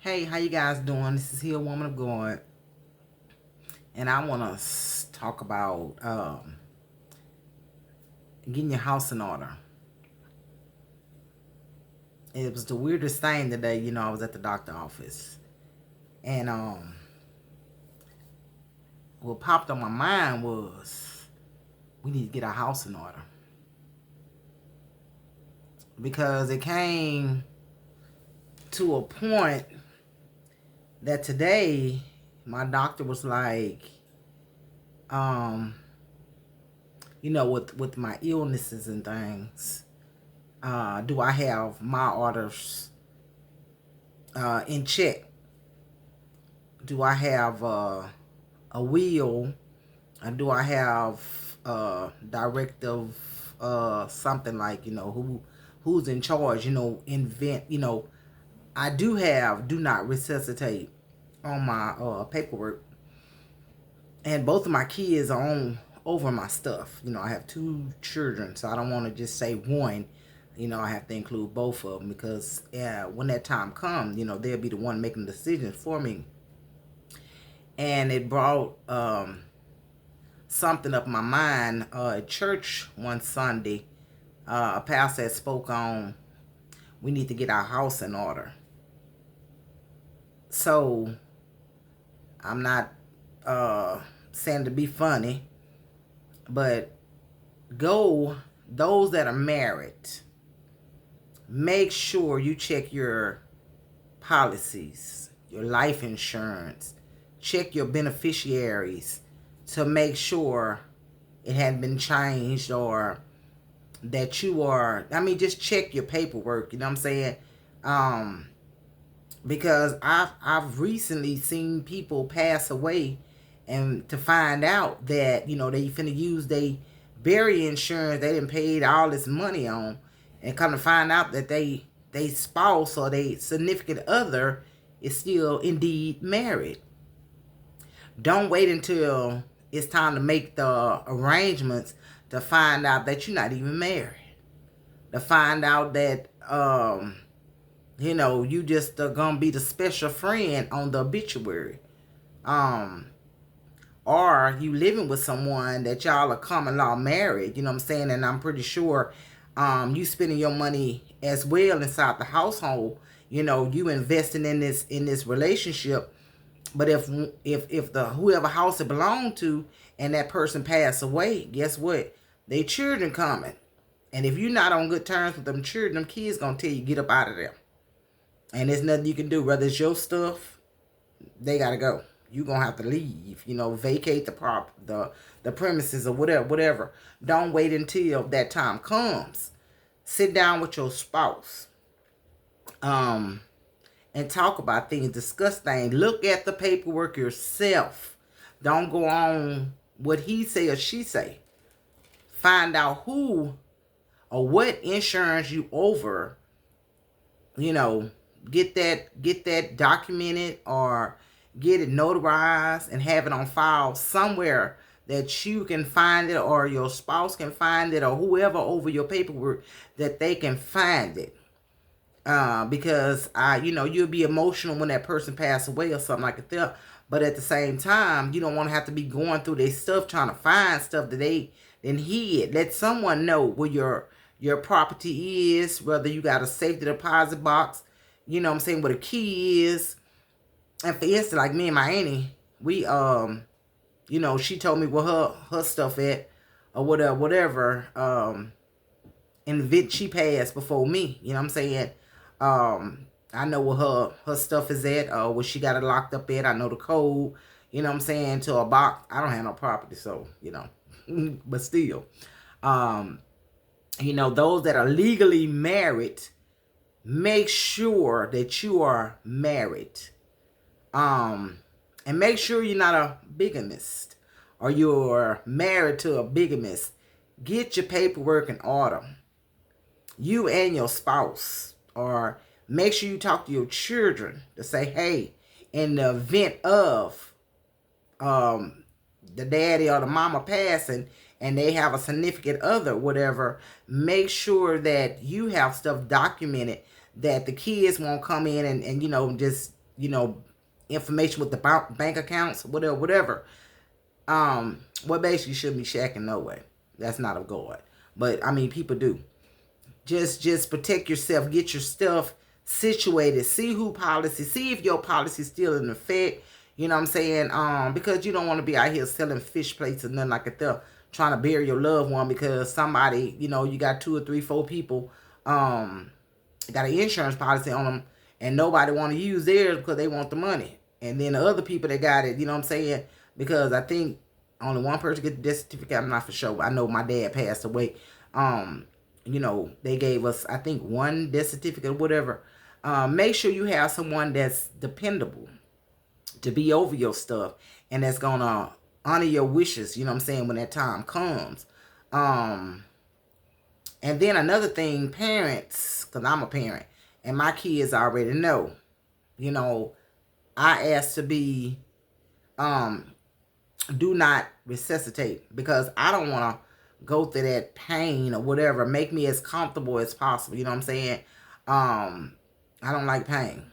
Hey, how you guys doing? This is Heal Woman of God, and I want to talk about getting your house in order. It was the weirdest thing today. I was at the doctor office, and what popped on my mind was we need to get our house in order because it came to a point that today my doctor was like, um, with my illnesses and things. Do I have my orders in check? Do I have a will? Do I have directive something like who's in charge? Invent. I do have do not resuscitate on my paperwork, and both of my kids are on over my stuff. I have two children, so I don't want to just say one. I have to include both of them because when that time comes, they'll be the one making decisions for me. And it brought something up in my mind. At church one Sunday, a pastor had spoke on we need to get our house in order. So I'm not saying to be funny, but go those that are married, make sure you check your policies, your life insurance, check your beneficiaries to make sure it hadn't been changed or that you are, just check your paperwork, you know what I'm saying? Because I've recently seen people pass away and to find out that, they finna use they burial insurance they didn't paid all this money on, and come to find out that they spouse or they significant other is still indeed married. Don't wait until it's time to make the arrangements to find out that you're not even married. To find out that you just gonna be the special friend on the obituary. Or you living with someone that y'all are common law married, you know what I'm saying? And I'm pretty sure you spending your money as well inside the household, you investing in this relationship. But if the whoever house it belonged to and that person passed away, guess what? They children coming. And if you're not on good terms with them children, them kids gonna tell you get up out of there. And there's nothing you can do. Whether it's your stuff, they gotta go. You gonna have to leave. Vacate the premises or whatever. Don't wait until that time comes. Sit down with your spouse. And talk about things, discuss things. Look at the paperwork yourself. Don't go on what he say or she say. Find out who or what insurance you over. Get that documented or get it notarized and have it on file somewhere that you can find it or your spouse can find it or whoever over your paperwork that they can find it. Because you'll be emotional when that person passed away or something like that. But at the same time, you don't want to have to be going through their stuff trying to find stuff that they then hid. Let someone know where your property is, whether you got a safety deposit box, what I'm saying, where the key is. And for instance, like me and my auntie, we she told me where her stuff at or whatever. And she passed before me, you know what I'm saying? I know where her stuff is at, where she got it locked up at. I know the code, you know what I'm saying, to a box. I don't have no property, so, but still. Those that are legally married, make sure that you are married. And make sure you're not a bigamist or you're married to a bigamist. Get your paperwork in order. You and your spouse, or make sure you talk to your children to say, hey, in the event of the daddy or the mama passing and they have a significant other, whatever, make sure that you have stuff documented that the kids won't come in and just information with the bank accounts, whatever. What basically should be shacking no way. That's not of God. But I mean, people do. Just protect yourself. Get your stuff situated. See who policy. See if your policy is still in effect. You know what I'm saying? Because you don't want to be out here selling fish plates and nothing like that. Trying to bury your loved one because somebody, you got 2 or 3, 4 people, got an insurance policy on them, and nobody want to use theirs because they want the money. And then the other people that got it, you know what I'm saying? Because I think only one person get the death certificate. I'm not for sure. But I know my dad passed away. They gave us, I think, one death certificate or whatever. Make sure you have someone that's dependable to be over your stuff and that's gonna honor your wishes, you know what I'm saying, when that time comes. And then another thing, parents, because I'm a parent, and my kids already know, I ask to be, do not resuscitate, because I don't want to go through that pain or whatever. Make me as comfortable as possible, you know what I'm saying? I don't like pain.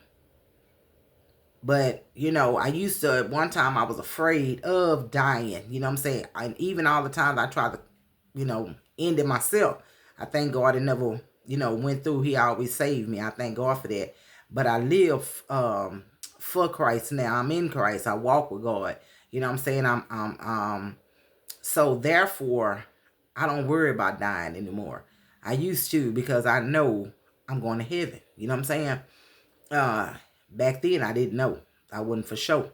But, I used to, at one time I was afraid of dying, you know what I'm saying? And even all the times I tried to, end it myself. I thank God it never, went through. He always saved me. I thank God for that. But I live for Christ now. I'm in Christ. I walk with God. You know what I'm saying? So therefore, I don't worry about dying anymore. I used to, because I know I'm going to heaven. You know what I'm saying? Back then I didn't know. I wasn't for sure.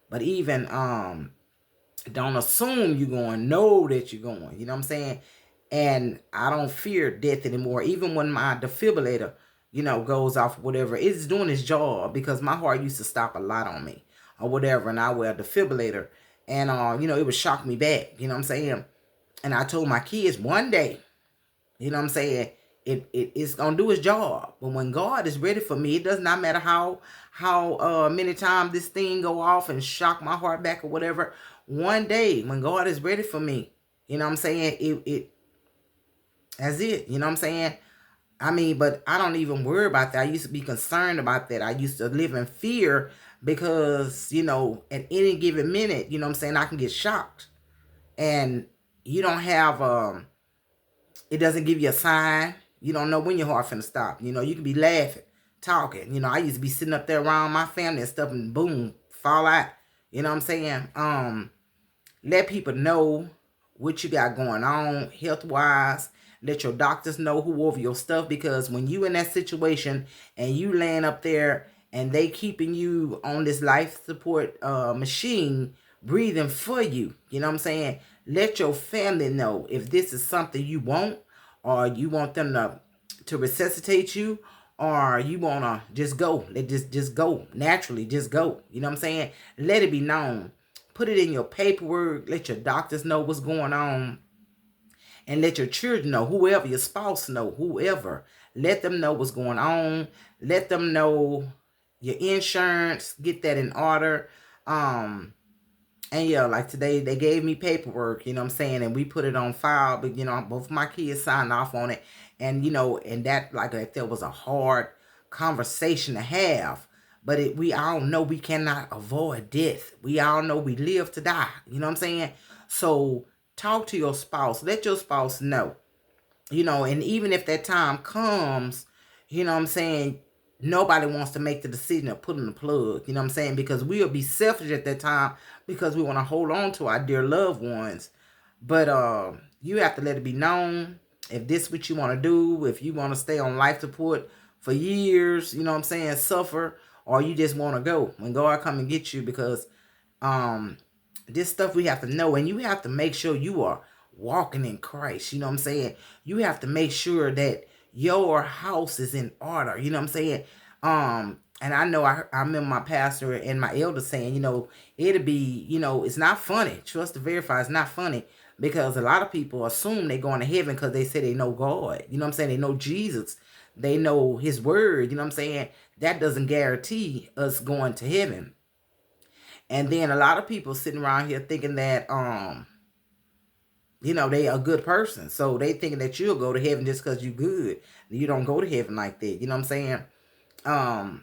But even don't assume you're going. Know that you're going. You know what I'm saying? And I don't fear death anymore. Even when my defibrillator, goes off, whatever, it's doing its job, because my heart used to stop a lot on me or whatever, and I wear a defibrillator, and it would shock me back. You know what I'm saying? And I told my kids one day, you know what I'm saying, it's gonna do its job. But when God is ready for me, it does not matter how many times this thing go off and shock my heart back or whatever. One day when God is ready for me, you know what I'm saying, that's it. You know what I'm saying? I mean, but I don't even worry about that. I used to be concerned about that. I used to live in fear because, at any given minute, you know what I'm saying, I can get shocked. And you don't have, it doesn't give you a sign. You don't know when your heart finna stop. You can be laughing, talking. I used to be sitting up there around my family and stuff, and boom, fall out. You know what I'm saying? Let people know what you got going on health-wise. Let your doctors know who over your stuff, because when you in that situation and you laying up there and they keeping you on this life support machine, breathing for you, you know what I'm saying? Let your family know if this is something you want, or you want them to resuscitate you, or you want to just go. Let just go naturally. Just go. You know what I'm saying? Let it be known. Put it in your paperwork. Let your doctors know what's going on. And let your children know, whoever, your spouse know, whoever. Let them know what's going on. Let them know your insurance. Get that in order. And yeah, like today, they gave me paperwork, you know what I'm saying? And we put it on file. But, both my kids signed off on it. And, and that, like, if there was a hard conversation to have. But we all know we cannot avoid death. We all know we live to die. You know what I'm saying? So talk to your spouse. Let your spouse know. And even if that time comes, you know what I'm saying, nobody wants to make the decision of pulling the plug. You know what I'm saying? Because we'll be selfish at that time, because we want to hold on to our dear loved ones. But you have to let it be known if this is what you want to do, if you want to stay on life support for years, you know what I'm saying, suffer, or you just want to go when God come and get you. Because this stuff we have to know, and you have to make sure you are walking in Christ. You know what I'm saying? You have to make sure that your house is in order. You know what I'm saying? And I know I remember my pastor and my elder saying, it'll be, it's not funny. Trust to verify, it's not funny, because a lot of people assume they're going to heaven because they say they know God. You know what I'm saying? They know Jesus. They know his word. You know what I'm saying? That doesn't guarantee us going to heaven. And then a lot of people sitting around here thinking that, they are a good person. So they thinking that you'll go to heaven just because you're good. You don't go to heaven like that. You know what I'm saying?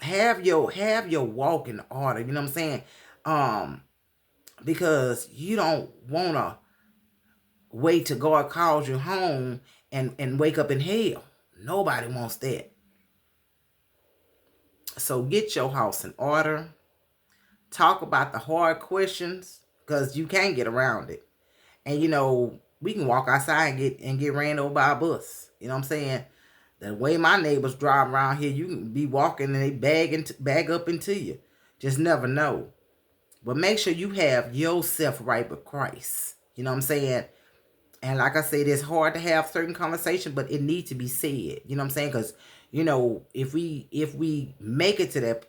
Have your walk in order. You know what I'm saying? Um, because you don't wanna wait till God calls you home and wake up in hell. Nobody wants that. So get your house in order. Talk about the hard questions because you can't get around it. And we can walk outside and get ran over by a bus. You know what I'm saying? The way my neighbors drive around here, you can be walking and they bag up into you. Just never know. But make sure you have yourself right with Christ. You know what I'm saying? And like I said, it's hard to have certain conversations, but it needs to be said. You know what I'm saying? Because if we make it to that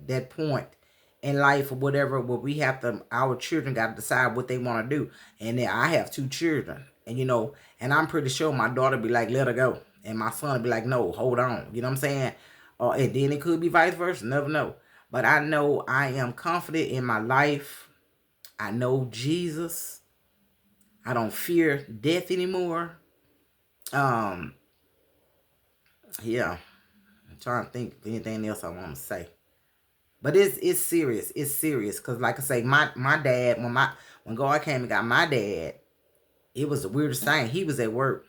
that point in life or whatever, where we have to, our children got to decide what they want to do. And then I have two children, and I'm pretty sure my daughter be like, let her go, and my son be like, no, hold on. You know what I'm saying? And then it could be vice versa. Never know. But I know I am confident in my life. I know Jesus. I don't fear death anymore. Um, yeah. I'm trying to think of anything else I want to say. But it's serious. It's serious. Cause like I say, my dad, when God came and got my dad, it was the weirdest thing. He was at work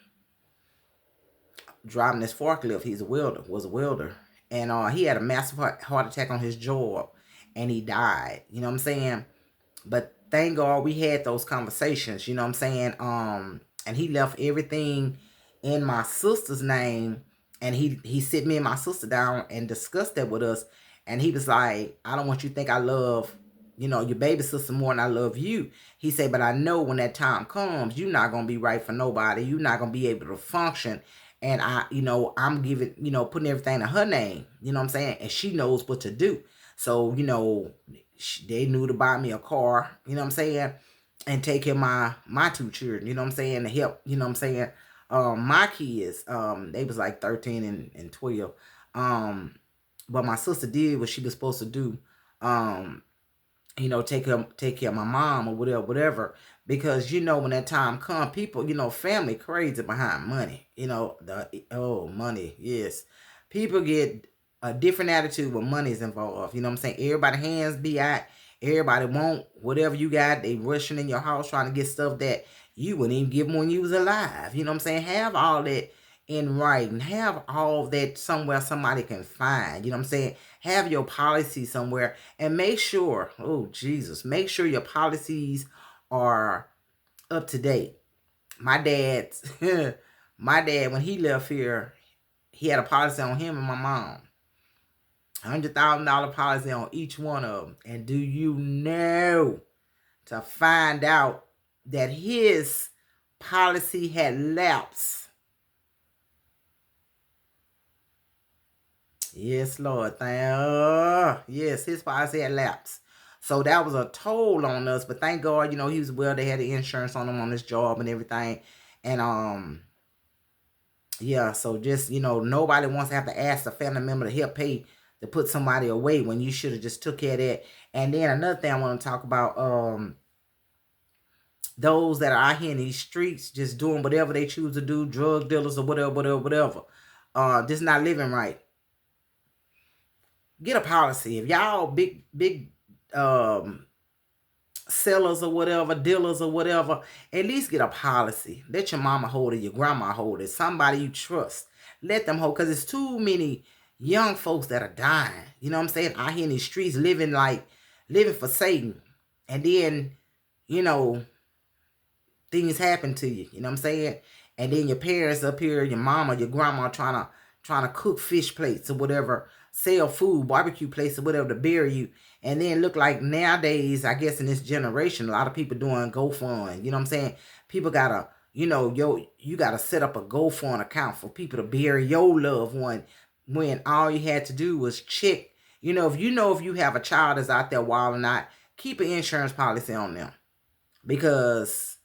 driving this forklift. He's a welder, was a welder. And he had a massive heart attack on his job and he died. You know what I'm saying? But thank God we had those conversations, you know what I'm saying? And he left everything in my sister's name, and he sit me and my sister down and discussed that with us. And he was like, I don't want you to think I love, your baby sister more than I love you. He said, but I know when that time comes, you're not gonna be right for nobody. You're not gonna be able to function. And I'm giving, putting everything in her name, you know what I'm saying? And she knows what to do. So, they knew to buy me a car, you know what I'm saying, and take care of my two children, you know what I'm saying, to help, you know what I'm saying, my kids, they was like 13 and 12, but my sister did what she was supposed to do, take care of my mom or whatever, because when that time come, people, family crazy behind money, money, yes, people get a different attitude when money is involved. You know what I'm saying? Everybody hands be out. Everybody want whatever you got. They rushing in your house trying to get stuff that you wouldn't even give them when you was alive. You know what I'm saying? Have all that in writing. Have all that somewhere somebody can find. You know what I'm saying? Have your policy somewhere and make sure, oh Jesus, make sure your policies are up to date. My dad's my dad, when he left here, he had a policy on him and my mom. $100,000 policy on each one of them. And do you know, to find out that his policy had lapsed? Yes, Lord. Yes, his policy had lapsed. So that was a toll on us. But thank God, he was well. They had the insurance on him on his job and everything. And yeah, so just, nobody wants to have to ask a family member to help pay to put somebody away when you should have just took care of that. And then another thing I want to talk about, those that are out here in these streets just doing whatever they choose to do, drug dealers or whatever, just not living right. Get a policy. If y'all big sellers or whatever, dealers or whatever, at least get a policy. Let your mama hold it, your grandma hold it, somebody you trust. Let them hold, because it's too many young folks that are dying. You know what I'm saying? Out here in these streets living for Satan. And then, things happen to you. You know what I'm saying? And then your parents up here, your mama, your grandma trying to cook fish plates or whatever, sell food, barbecue plates or whatever to bury you. And then look like nowadays, I guess in this generation, a lot of people doing GoFund. You know what I'm saying? People gotta, you gotta set up a GoFund account for people to bury your loved one, when all you had to do was check. If you have a child that's out there wild or not, keep an insurance policy on them, because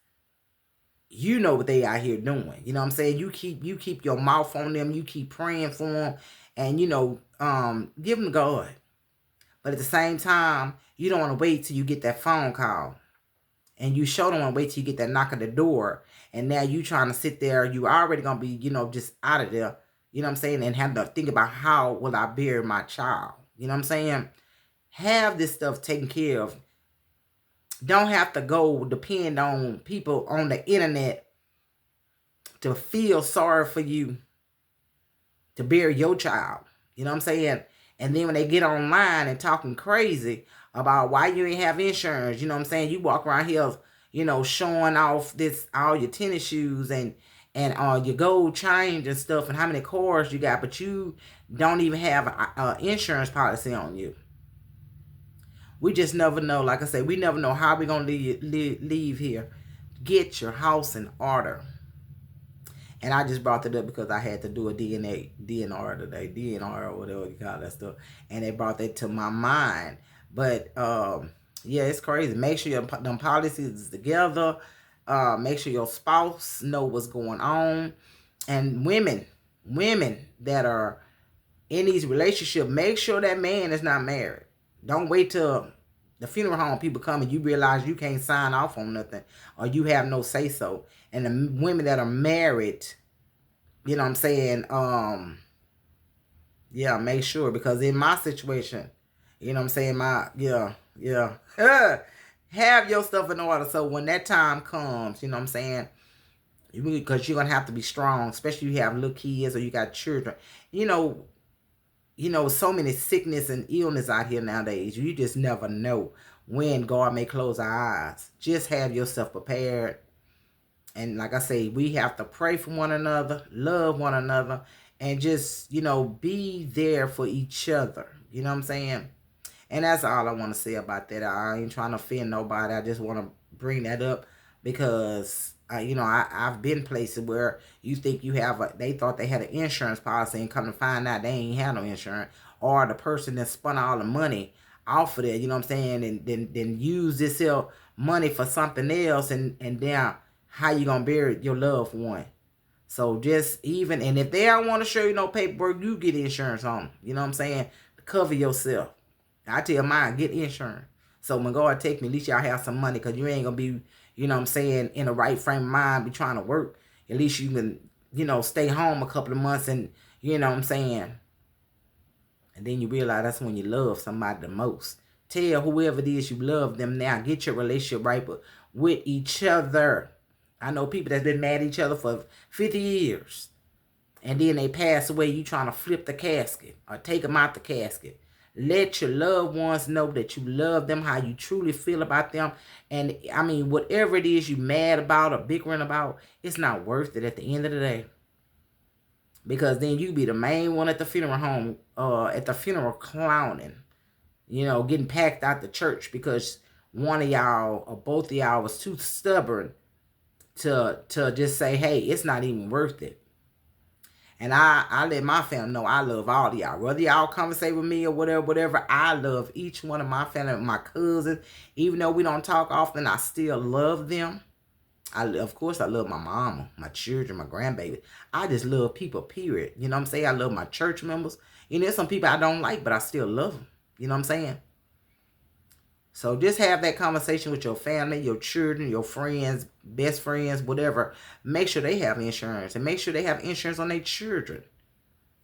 you know what they out here doing. You know what I'm saying? You keep your mouth on them. You keep praying for them, and give them God. But at the same time, you don't want to wait till you get that phone call, and you sure don't want to wait till you get that knock at the door, and now you trying to sit there. You already gonna be just out of there. You know what I'm saying? And have to think about how will I bury my child. You know what I'm saying? Have this stuff taken care of. Don't have to go depend on people on the internet to feel sorry for you to bury your child. You know what I'm saying? And then when they get online and talking crazy about why you ain't have insurance, you know what I'm saying? You walk around here, showing off this all your tennis shoes and your gold chains and stuff and how many cars you got, but you don't even have an insurance policy on you. We just never know. Like I said, we never know how we're going to leave here. Get your house in order. And I just brought that up because I had to do a DNR today, DNR or whatever you call that stuff. And they brought that to my mind. But, yeah, it's crazy. Make sure them policies is together. Make sure your spouse know what's going on. And women that are in these relationships, make sure that man is not married. Don't wait till the funeral home people come and you realize you can't sign off on nothing or you have no say so. And the women that are married, you know what I'm saying, yeah, make sure, because in my situation, you know what I'm saying, have your stuff in order so when that time comes, you know what I'm saying, because you're going to have to be strong, especially if you have little kids or you got children. So many sickness and illness out here nowadays. You just never know when God may close our eyes. Just have yourself prepared. And like I say, we have to pray for one another, love one another, and just, be there for each other. You know what I'm saying? And that's all I want to say about that. I ain't trying to offend nobody. I just want to bring that up because, I've been places where you think they thought they had an insurance policy and come to find out they ain't had no insurance. Or the person that spun all the money off of it, you know what I'm saying, and then use this money for something else, and then how you going to bury your loved one. So and if they don't want to show you no paperwork, you get insurance on them. You know what I'm saying? Cover yourself. I tell mine, get insurance. So when God take me, at least y'all have some money, because you ain't going to be, you know what I'm saying, in the right frame of mind, be trying to work. At least you can, stay home a couple of months and, you know what I'm saying. And then you realize that's when you love somebody the most. Tell whoever it is you love them now. Get your relationship right with each other. I know people that's been mad at each other for 50 years. And then they pass away, you trying to flip the casket or take them out the casket. Let your loved ones know that you love them, how you truly feel about them. And, whatever it is you mad about or bickering about, it's not worth it at the end of the day. Because then you be the main one at the funeral home, at the funeral clowning. Getting packed out the church because one of y'all or both of y'all was too stubborn to just say, hey, it's not even worth it. And I let my family know I love all of y'all. Whether y'all conversate with me or whatever, I love each one of my family, my cousins. Even though we don't talk often, I still love them. Of course, I love my mama, my children, my grandbaby. I just love people, period. You know what I'm saying? I love my church members. There's some people I don't like, but I still love them. You know what I'm saying? So just have that conversation with your family, your children, your friends, best friends, whatever. Make sure they have insurance, and make sure they have insurance on their children.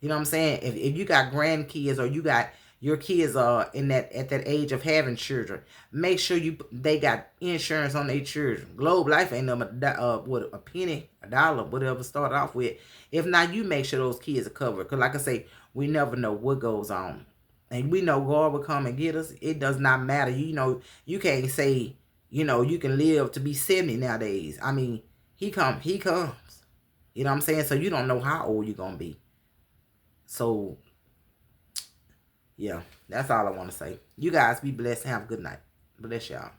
You know what I'm saying? If you got grandkids or you got your kids are at that age of having children, make sure they got insurance on their children. Globe Life ain't no a penny, a dollar, whatever start off with. If not, you make sure those kids are covered. Because like I say, we never know what goes on. And we know God will come and get us. It does not matter. You can't say, you can live to be 70 nowadays. He comes. You know what I'm saying? So you don't know how old you're going to be. So, yeah, that's all I want to say. You guys be blessed and have a good night. Bless y'all.